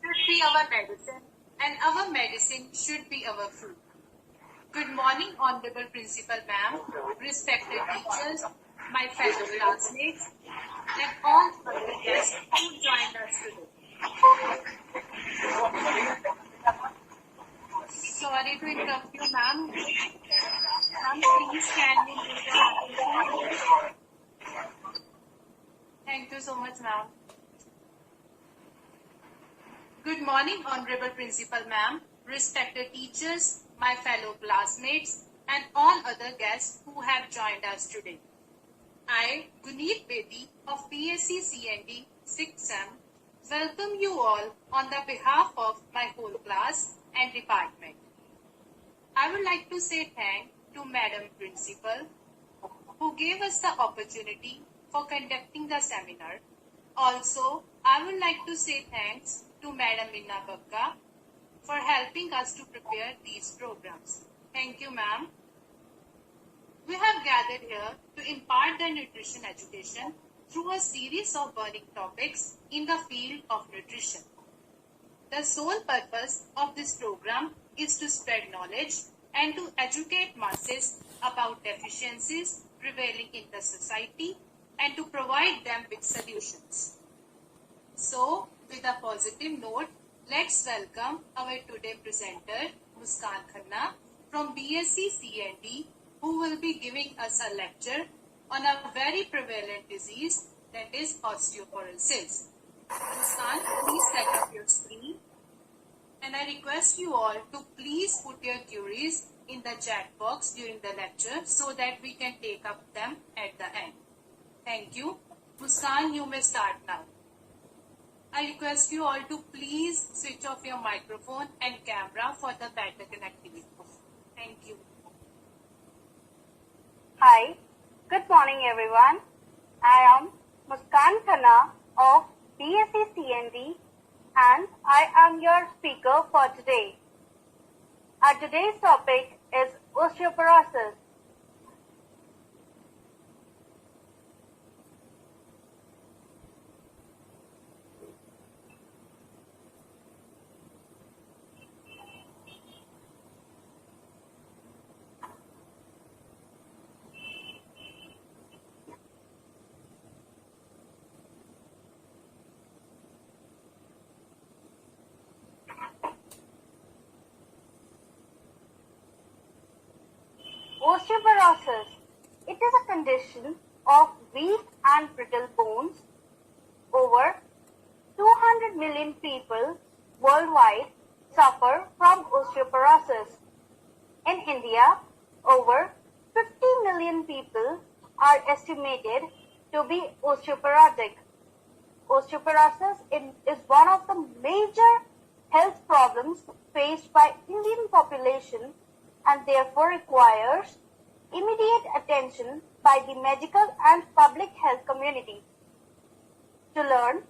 should be our medicine, and our medicine should be our food. Good morning, Honorable Principal Ma'am, respected teachers, my fellow classmates, and all other guests who joined us today. Sorry to interrupt you, ma'am. Ma'am, please can we move the microphone? Thank you so much, ma'am. Good morning, Honorable Principal Ma'am, respected teachers, my fellow classmates, and all other guests who have joined us today. I, Guneet Bedi of BSc CND 6M, welcome you all on the behalf of my whole class and department. I would like to say thank to Madam Principal who gave us the opportunity for conducting the seminar. Also, I would like to say thanks to Madam Minna Bagga for helping us to prepare these programs. Thank you, ma'am. We have gathered here to impart the nutrition education through a series of burning topics in the field of nutrition. The sole purpose of this program is to spread knowledge and to educate masses about deficiencies prevailing in the society and to provide them with solutions. So, with a positive note, let's welcome our today presenter, Muskan Khanna from BSc CND, who will be giving us a lecture on a very prevalent disease, that is osteoporosis. Muskan, please set up your screen. And I request you all to please put your queries in the chat box during the lecture so that we can take up them at the end. Thank you. Muskan, you may start now. I request you all to please switch off your microphone and camera for the better connectivity. Thank you. Hi, good morning everyone. I am Muskan Khanna of BSc CND and I am your speaker for today. Our today's topic is osteoporosis. Osteoporosis. It is a condition of weak and brittle bones. Over 200 million people worldwide suffer from osteoporosis. In India, over 50 million people are estimated to be osteoporotic. Osteoporosis is one of the major health problems faced by Indian population and therefore requires immediate attention by the medical and public health community. To learn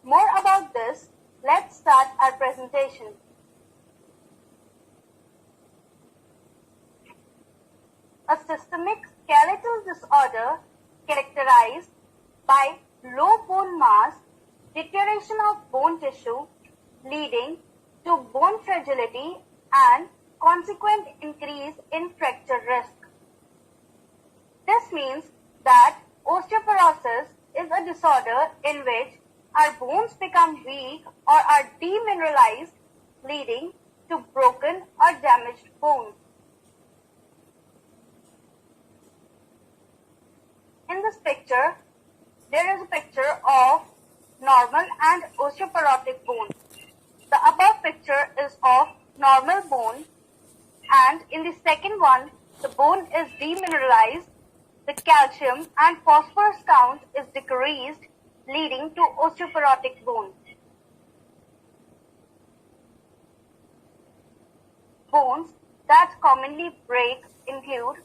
more about this, let's start our presentation. A systemic skeletal disorder characterized by low bone mass, deterioration of bone tissue, leading to bone fragility and consequent increase in fracture risk. This means that osteoporosis is a disorder in which our bones become weak or are demineralized, leading to broken or damaged bones. In this picture, there is a picture of normal and osteoporotic bone. The above picture is of normal bone, and in the second one, the bone is demineralized, the calcium and phosphorus count is decreased, leading to osteoporotic bone. Bones that commonly break include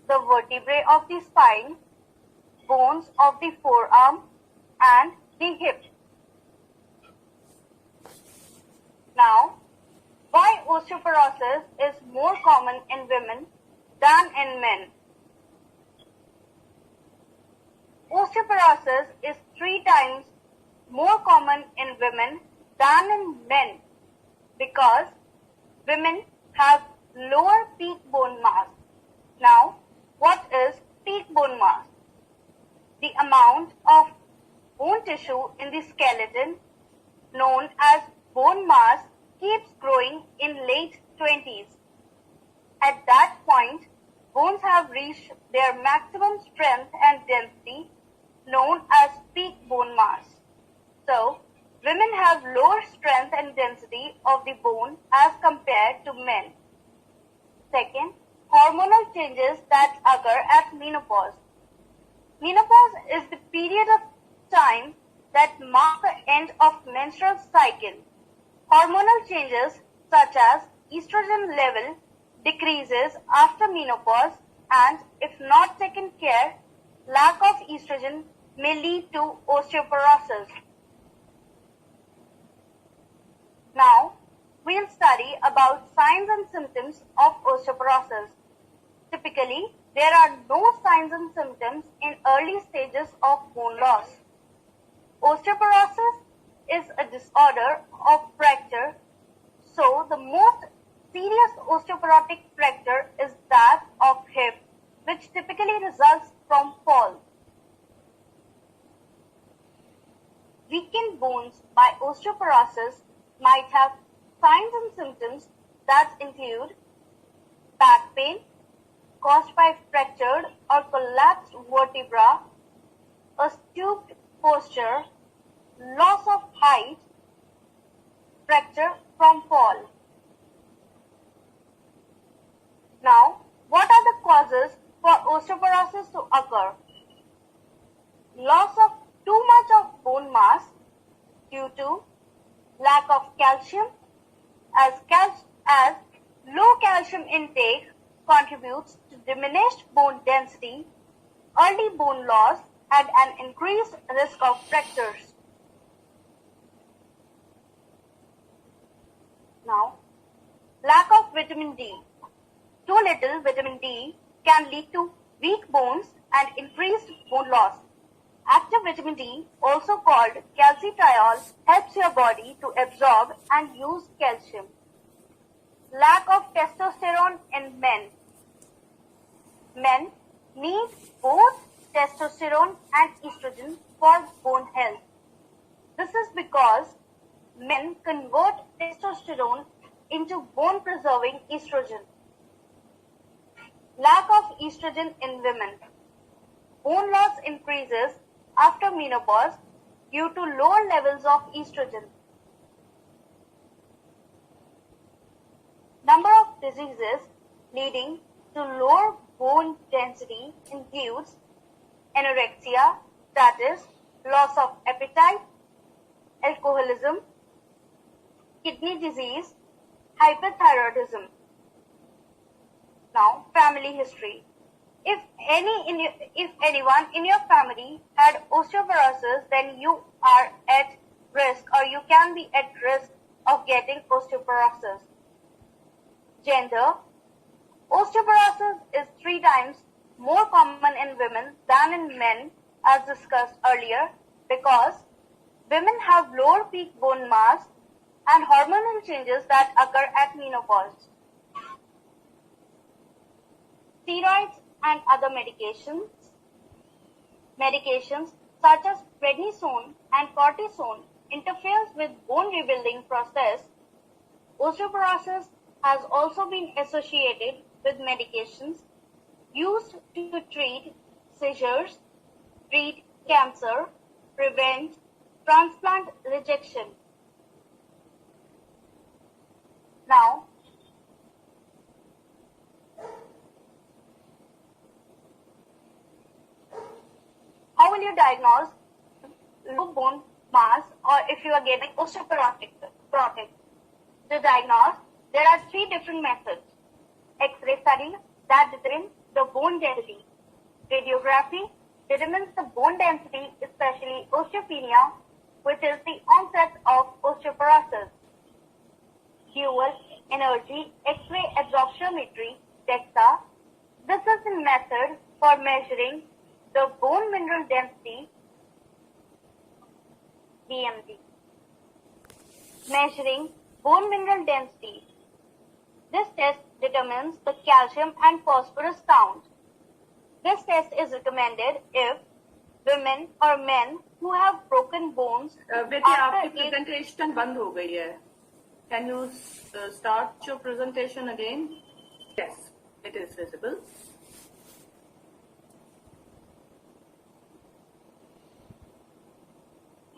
the vertebrae of the spine, bones of the forearm, and the hip. Now, why osteoporosis is more common in women than in men? Osteoporosis is 3 times more common in women than in men because women have lower peak bone mass. Now, what is peak bone mass? The amount of bone tissue in the skeleton, known as bone mass, keeps growing in late 20s. At that point, bones have reached their maximum strength and density, known as peak bone mass. So, women have lower strength and density of the bone as compared to men. Second, hormonal changes that occur at menopause. Menopause is the period of time that marks the end of menstrual cycle. Hormonal changes such as estrogen level decreases after menopause, and if not taken care, lack of estrogen may lead to osteoporosis. Now, we'll study about signs and symptoms of osteoporosis. Typically, there are no signs and symptoms in early stages of bone loss. Osteoporosis is a disorder of fracture, so the most serious osteoporotic fracture is that of hip, which typically results from fall. Weakened bones by osteoporosis might have signs and symptoms that include back pain caused by fractured or collapsed vertebra, a stooped posture, loss of height, fracture from fall. Now, what are the causes for osteoporosis to occur? Loss of too much of bone mass due to lack of calcium, as low calcium intake contributes to diminished bone density, early bone loss, and an increased risk of fractures. Now, lack of vitamin D. Too little vitamin D can lead to weak bones and increased bone loss. Active vitamin D, also called calcitriol, helps your body to absorb and use calcium. Lack of testosterone in men. Men need both testosterone and estrogen for bone health. This is because men convert testosterone into bone-preserving estrogen. Lack of estrogen in women. Bone loss increases after menopause due to lower levels of estrogen. Number of diseases leading to lower bone density includes anorexia, that is, loss of appetite, alcoholism, kidney disease, hyperthyroidism. Now, family history. If anyone in your family had osteoporosis, then you are at risk, or you can be at risk of getting osteoporosis. Gender. Osteoporosis is 3 times more common in women than in men, as discussed earlier, because women have lower peak bone mass and hormonal changes that occur at menopause. Steroids and other medications such as prednisone and cortisone interferes with bone rebuilding process. Osteoporosis has also been associated with medications used to treat seizures, treat cancer, prevent transplant rejection. Now, how will you diagnose low bone mass, or if you are getting osteoporotic? To diagnose, there are 3 different methods. X-ray study that determines the bone density. Radiography determines the bone density, especially osteopenia, which is the onset of osteoporosis. Dual energy X-ray absorptiometry, DEXA. This is the method for measuring the bone mineral density, BMD. Measuring bone mineral density. This test determines the calcium and phosphorus count. This test is recommended if women or men who have broken bones बेटे आपकी after age presentation बंद हो गई है. Can you start your presentation again? Yes, it is visible.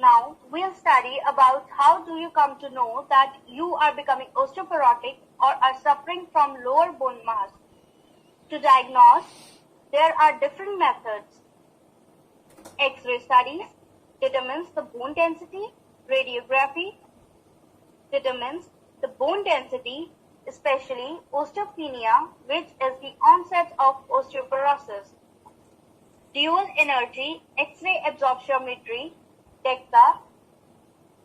Now we'll study about how do you come to know that you are becoming osteoporotic or are suffering from lower bone mass. To diagnose, there are different methods. X-ray studies determines the bone density. Radiography determines the bone density, especially osteopenia, which is the onset of osteoporosis. Dual energy X-ray absorptiometry DEXA.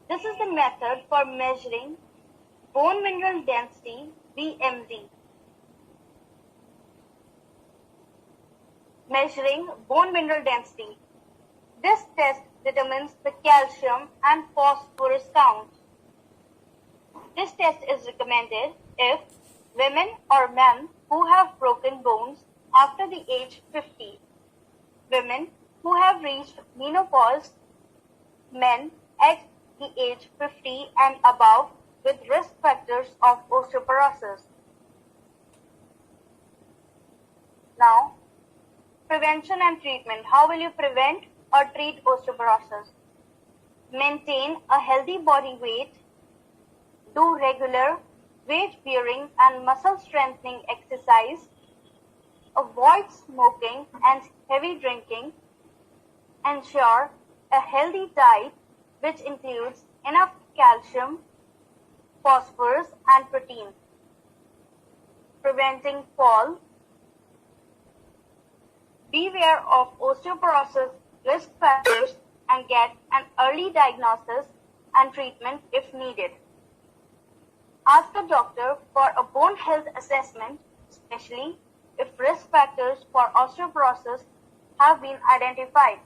This is the method for measuring bone mineral density, BMD. Measuring bone mineral density. This test determines the calcium and phosphorus count. This test is recommended if women or men who have broken bones after the age 50, women who have reached menopause, men at the age 50 and above with risk factors of osteoporosis. Now, prevention and treatment. How will you prevent or treat osteoporosis? Maintain a healthy body weight. Do regular weight bearing and muscle strengthening exercise. Avoid smoking and heavy drinking. Ensure a healthy diet which includes enough calcium, phosphorus and protein. Preventing fall. Beware of osteoporosis risk factors and get an early diagnosis and treatment if needed. Ask a doctor for a bone health assessment, especially if risk factors for osteoporosis have been identified.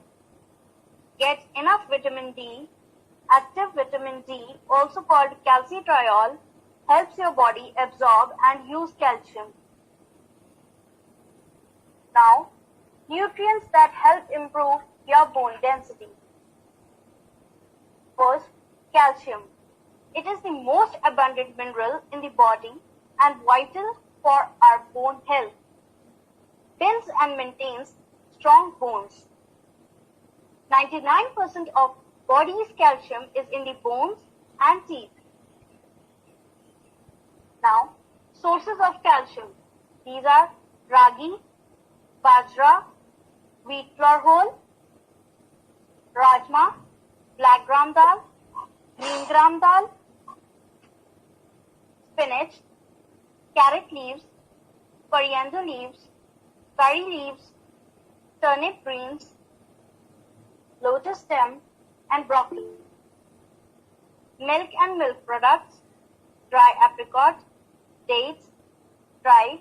Get enough vitamin D. Active vitamin D, also called calcitriol, helps your body absorb and use calcium. Now, nutrients that help improve your bone density. First, calcium. It is the most abundant mineral in the body and vital for our bone health. Builds and maintains strong bones. 99% of body's calcium is in the bones and teeth. Now, sources of calcium. These are ragi, bajra, wheat flour whole, rajma, black gram dal, green gram dal, spinach, carrot leaves, coriander leaves, curry leaves, turnip greens, lotus stem and broccoli. Milk and milk products, dry apricot, dates, dried,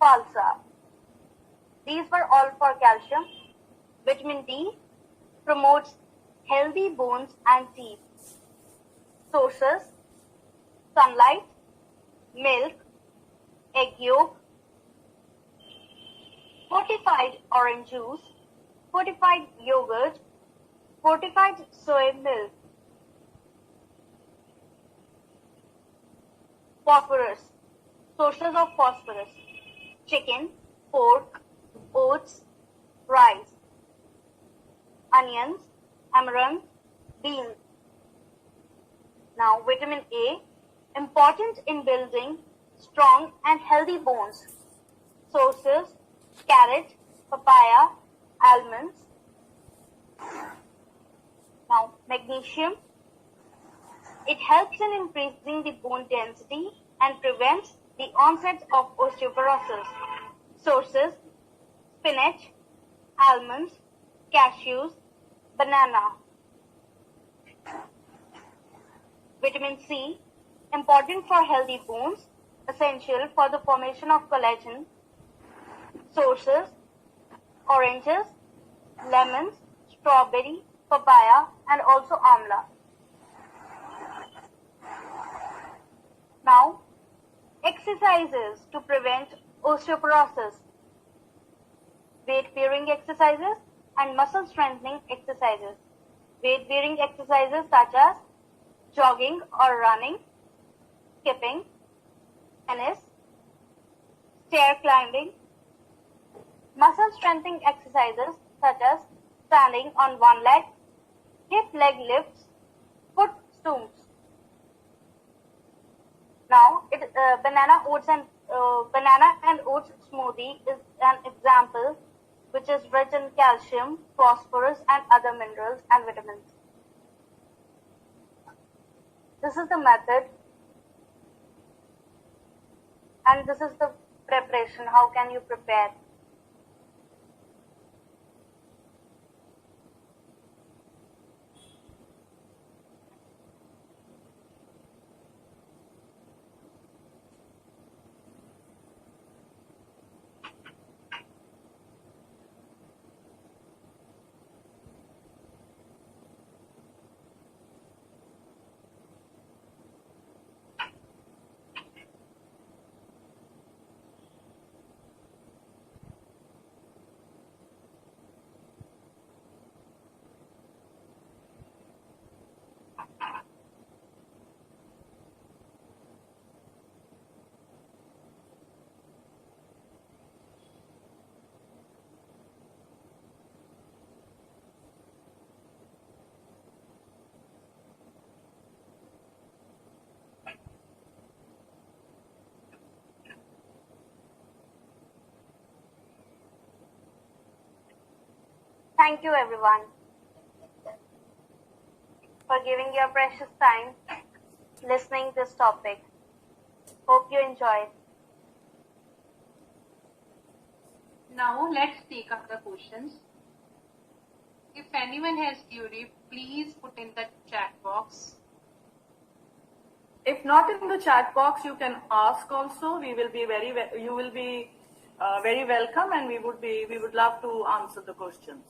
falsa. These were all for calcium. Vitamin D promotes healthy bones and teeth. Sources: sunlight, milk, egg yolk, fortified orange juice, fortified yogurt, fortified soy milk. Phosphorus. Sources of phosphorus: chicken, pork, oats, rice, onions, amaranth, beans. Now, vitamin A, important in building strong and healthy bones. Sources: carrot, papaya, almonds. Now, magnesium. It helps in increasing the bone density and prevents the onset of osteoporosis. Sources: spinach, almonds, cashews, banana. Vitamin C, important for healthy bones, essential for the formation of collagen. Sources: oranges, lemons, strawberry, papaya, and also amla. Now, exercises to prevent osteoporosis, weight-bearing exercises and muscle strengthening exercises. Weight-bearing exercises such as jogging or running, skipping, tennis, stair climbing. Muscle strengthening exercises such as standing on one leg, hip leg lifts, foot stoops. Now, banana and oats smoothie is an example which is rich in calcium, phosphorus and other minerals and vitamins. This is the method and this is the preparation. How can you prepare? Thank you everyone for giving your precious time listening this topic. Hope you enjoyed. Now let's take up the questions. If anyone has query, please put in the chat box. If not in the chat box, you can ask also. You will be very welcome, and we would love to answer the questions.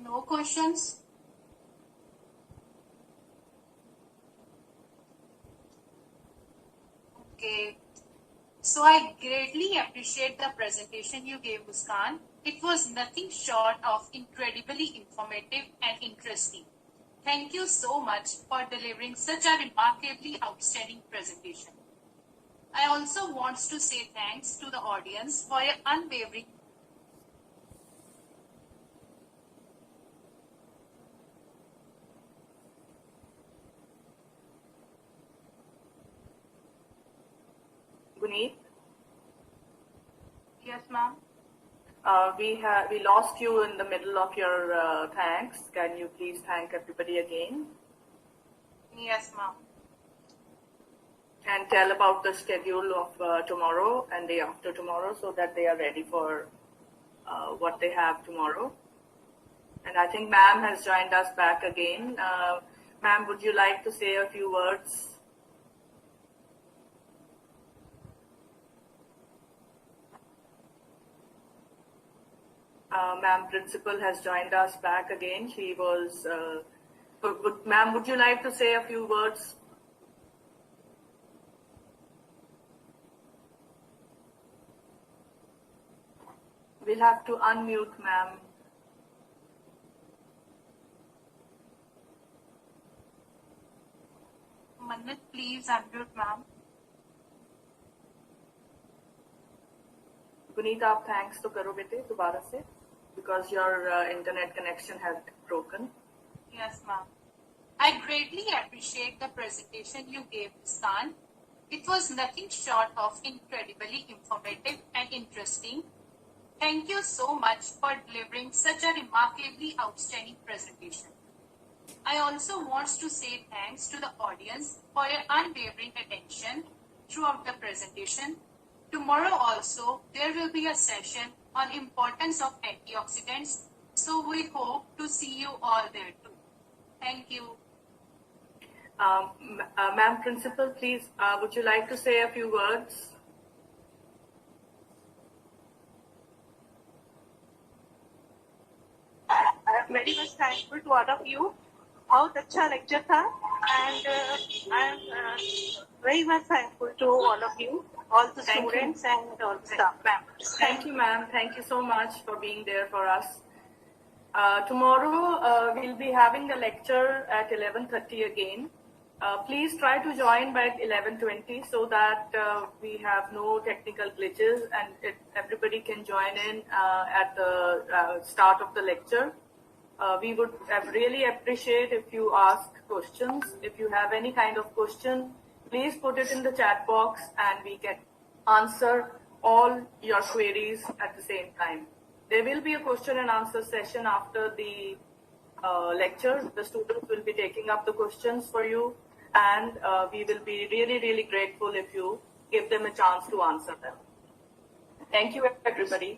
No questions? Okay. So I greatly appreciate the presentation you gave, Muskan. It was nothing short of incredibly informative and interesting. Thank you so much for delivering such a remarkably outstanding presentation. I also want to say thanks to the audience for your unwavering Guneet? Yes, ma'am. We lost you in the middle of your thanks. Can you please thank everybody again? Yes, ma'am. And tell about the schedule of tomorrow and day after tomorrow, so that they are ready for what they have tomorrow. And I think ma'am has joined us back again. Ma'am, would you like to say a few words? Ma'am principal has joined us back again. She was, ma'am, would you like to say a few words? We'll have to unmute ma'am. Mannat, please unmute, ma'am. Guneet, आप thanks तो करो बेटे दोबारा से, because your internet connection has broken. Yes, ma'am. I greatly appreciate the presentation you gave, Muskan. It was nothing short of incredibly informative and interesting. Thank you so much for delivering such a remarkably outstanding presentation. I also want to say thanks to the audience for your unwavering attention throughout the presentation. Tomorrow also, there will be a session on importance of antioxidants, so we hope to see you all there too. Thank you. Ma'am Principal, please, would you like to say a few words? I am very much thankful to all of you. बहुत अच्छा lecture था and I am very much thankful to all of you, all the Thank you. students and all the staff members. Thank you, ma'am. Thank you so much for being there for us. Tomorrow we'll be having a lecture at 11:30 again. Please try to join by 11:20 so that we have no technical glitches and everybody can join in at the start of the lecture. We would really appreciate if you ask questions. If you have any kind of question, please put it in the chat box and we can answer all your queries at the same time. There will be a question and answer session after the lecture. The students will be taking up the questions for you, and we will be really, really grateful if you give them a chance to answer them. Thank you, everybody.